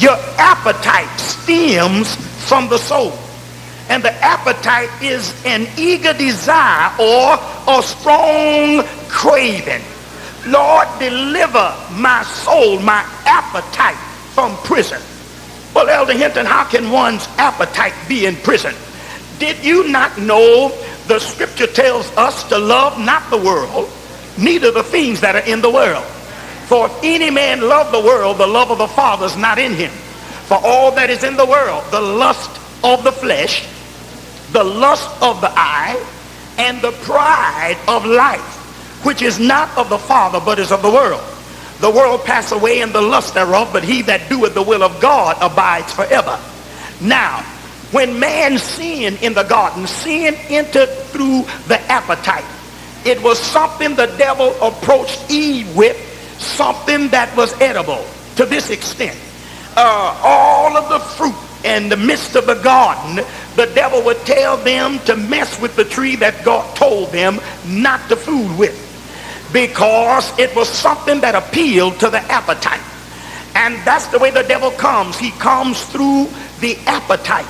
Your appetite stems from the soul. And the appetite is an eager desire or a strong craving. Lord, deliver my soul, my appetite from prison. Well, Elder Henton, how can one's appetite be in prison? Did you not know the scripture tells us to love not the world, neither the things that are in the world? For if any man love the world, the love of the Father is not in him. For all that is in the world, the lust of the flesh, the lust of the eye, and the pride of life, which is not of the Father, but is of the world. The world pass away and the lust thereof, but he that doeth the will of God abides forever. Now, when man sinned in the garden, sin entered through the appetite. It was something the devil approached Eve with, something that was edible. To this extent, all of the fruit in the midst of the garden, the devil would tell them to mess with the tree that God told them not to fool with, because it was something that appealed to the appetite. And that's the way the devil comes. He comes through the appetite.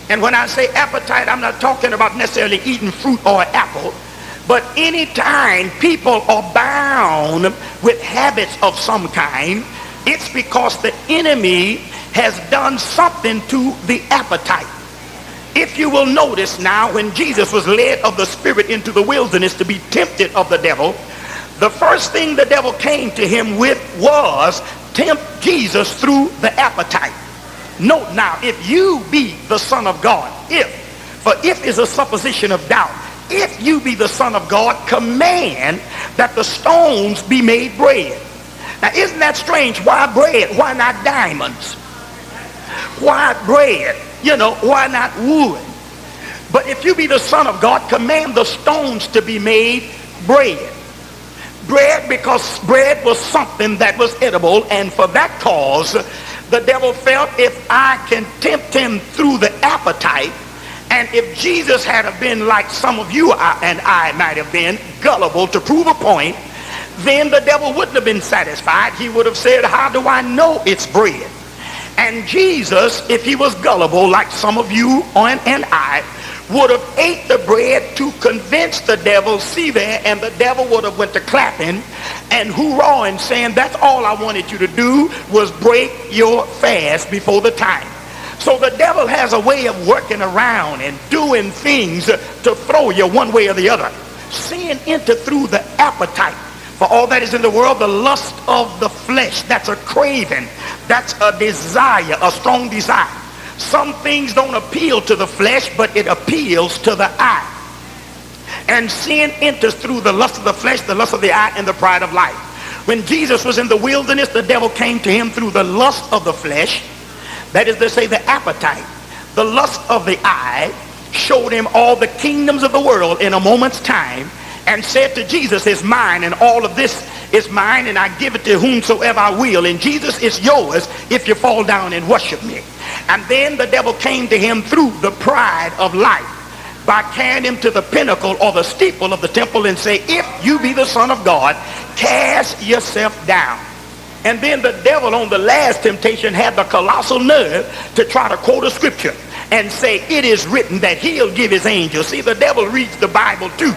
And when I say appetite, I'm not talking about necessarily eating fruit or an apple, but anytime people are bound with habits of some kind, it's because the enemy has done something to the appetite. If you will notice now, when Jesus was led of the Spirit into the wilderness to be tempted of the devil, the first thing the devil came to him with was tempt Jesus through the appetite. Note now, if you be the Son of God, for if is a supposition of doubt, if you be the Son of God, command that the stones be made bread. Now, isn't that strange? Why bread? Why not diamonds? Why bread? You know, why not wood? But if you be the Son of God, command the stones to be made bread. Bread, because bread was something that was edible, and for that cause, the devil felt, if I can tempt him through the appetite, and if Jesus had have been like some of you and I might have been, gullible to prove a point, then the devil wouldn't have been satisfied. He would have said, how do I know it's bread? And Jesus, if he was gullible like some of you and I, would have ate the bread to convince the devil, see there, and the devil would have went to clapping and hoorahing, saying, that's all I wanted you to do was break your fast before the time. So the devil has a way of working around and doing things to throw you one way or the other. Sin entered through the appetite. For all that is in the world, the lust of the flesh, that's a craving, that's a desire, a strong desire. Some things don't appeal to the flesh, but it appeals to the eye. And sin enters through the lust of the flesh, the lust of the eye, and the pride of life. When Jesus was in the wilderness, the devil came to him through the lust of the flesh, that is to say, the appetite. The lust of the eye showed him all the kingdoms of the world in a moment's time, and said to Jesus, it's mine, and all of this is mine, and I give it to whomsoever I will. And Jesus, is yours if you fall down and worship me. And then the devil came to him through the pride of life, by carrying him to the pinnacle or the steeple of the temple and say, if you be the Son of God, cast yourself down. And then the devil on the last temptation had the colossal nerve to try to quote a scripture and say, it is written that he'll give his angels. See, the devil reads the Bible too.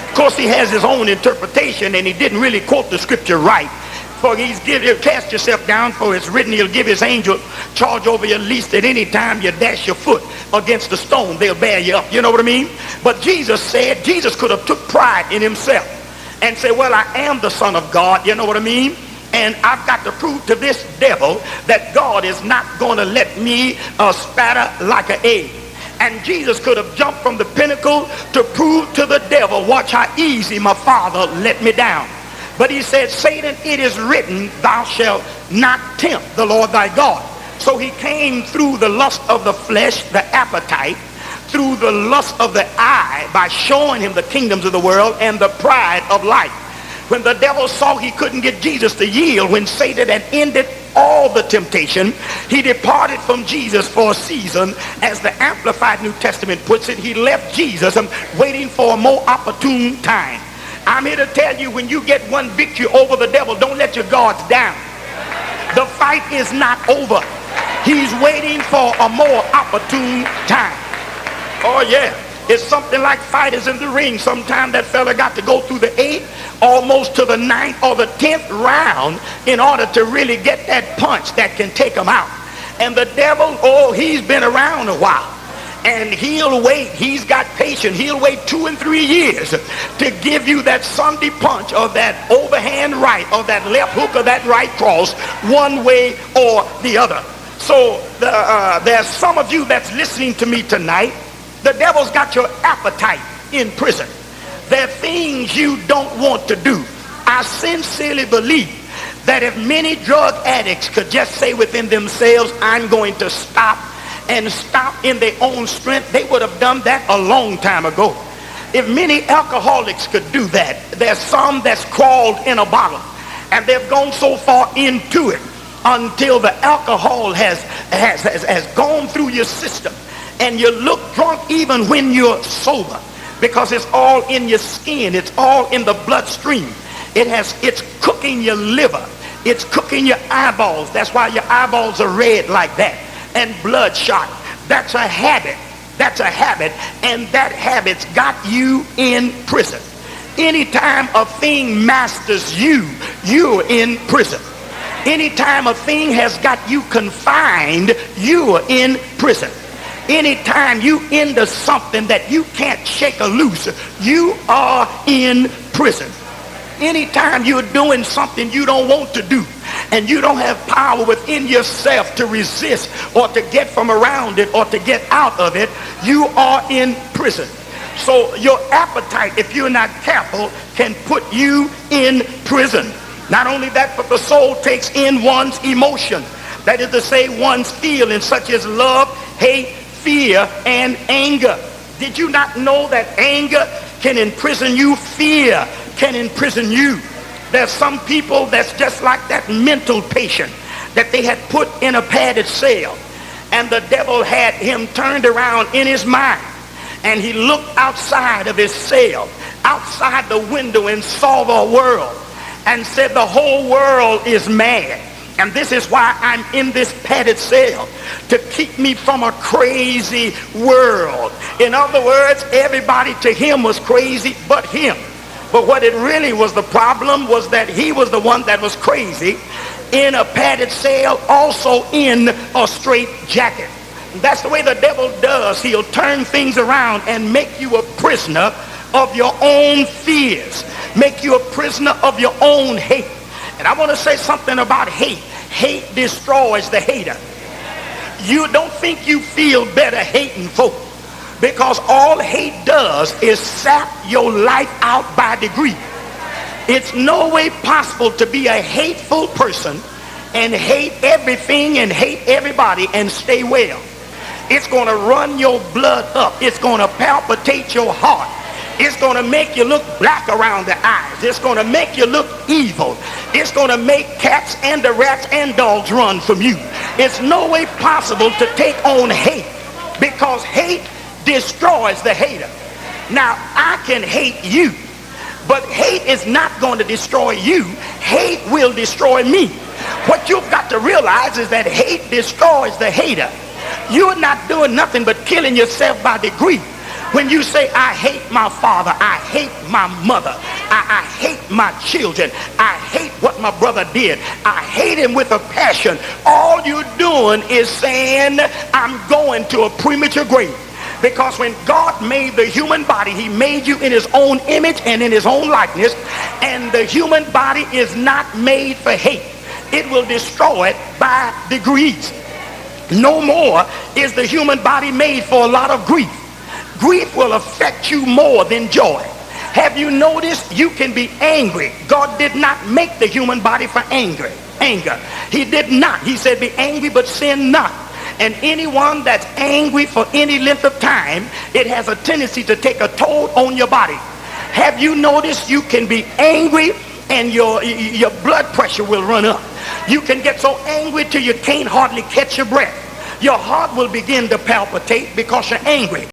Of course, he has his own interpretation, and he didn't really quote the scripture right. For he'll cast yourself down, for it's written he'll give his angel charge over you, least at any time you dash your foot against a stone, they'll bear you up. You know what I mean? But Jesus said, Jesus could have took pride in himself and said, well, I am the Son of God. You know what I mean? And I've got to prove to this devil that God is not going to let me spatter like an egg. And Jesus could have jumped from the pinnacle to prove to the devil, watch how easy my Father let me down. But he said, Satan, it is written, thou shalt not tempt the Lord thy God. So he came through the lust of the flesh, the appetite, through the lust of the eye, by showing him the kingdoms of the world and the pride of life. When the devil saw he couldn't get Jesus to yield, when Satan had ended all the temptation, he departed from Jesus for a season. As the Amplified New Testament puts it, he left Jesus waiting for a more opportune time. I'm here to tell you, when you get one victory over the devil, don't let your guards down. The fight is not over. He's waiting for a more opportune time. Oh yeah, it's something like fighters in the ring. Sometimes that fella got to go through the 8th, almost to the 9th or the 10th round in order to really get that punch that can take him out. And the devil, oh, he's been around a while. And he'll wait. He's got patience. He'll wait 2 and 3 years to give you that Sunday punch or that overhand right or that left hook or that right cross, one way or the other. So there's some of you that's listening to me tonight. The devil's got your appetite in prison. There are things you don't want to do. I sincerely believe that if many drug addicts could just say within themselves, I'm going to stop, and stop in their own strength, they would have done that a long time ago. If many alcoholics could do that, there's some that's crawled in a bottle and they've gone so far into it until the alcohol has gone through your system and you look drunk even when you're sober, because it's all in your skin, it's all in the bloodstream. It's cooking your liver, it's cooking your eyeballs. That's why your eyeballs are red like that, and bloodshot. That's a habit. That's a habit, and that habit's got you in prison. Anytime a thing masters you, you're in prison. Anytime a thing has got you confined, you're in prison. Anytime you into something that you can't shake or loose, you are in prison. Anytime you're doing something you don't want to do and you don't have power within yourself to resist or to get from around it or to get out of it, you are in prison. So your appetite, if you're not careful, can put you in prison. Not only that, but the soul takes in one's emotion. That is to say, one's feelings such as love, hate, fear, and anger. Did you not know that anger can imprison you? Fear can imprison you. There's some people that's just like that mental patient that they had put in a padded cell, and the devil had him turned around in his mind, and he looked outside of his cell, outside the window, and saw the world and said, the whole world is mad, and this is why I'm in this padded cell, to keep me from a crazy world. In other words, everybody to him was crazy but him. But what it really was, the problem was that he was the one that was crazy in a padded cell, also in a straight jacket. That's the way the devil does. He'll turn things around and make you a prisoner of your own fears, make you a prisoner of your own hate. And I want to say something about hate. Hate destroys the hater. You don't think you feel better hating folk, because all hate does is sap your life out by degree. It's no way possible to be a hateful person and hate everything and hate everybody and stay well. It's going to run your blood up. It's going to palpitate your heart. It's going to make you look black around the eyes. It's going to make you look evil. It's going to make cats and the rats and dogs run from you. It's no way possible to take on hate, because hate destroys the hater. Now, I can hate you, but hate is not going to destroy you. Hate will destroy me. What you've got to realize is that hate destroys the hater. You're not doing nothing but killing yourself by degree. When you say, I hate my father, I hate my mother, I hate my children, I hate what my brother did, I hate him with a passion, all you're doing is saying, I'm going to a premature grave. Because when God made the human body, he made you in his own image and in his own likeness, and the human body is not made for hate. It will destroy it by degrees. No more is the human body made for a lot of grief. Grief will affect you more than joy. Have you noticed you can be angry? God did not make the human body for anger. He did not. He said, be angry but sin not. And anyone that's angry for any length of time, it has a tendency to take a toll on your body. Have you noticed you can be angry and your blood pressure will run up? You can get so angry till you can't hardly catch your breath. Your heart will begin to palpitate because you're angry.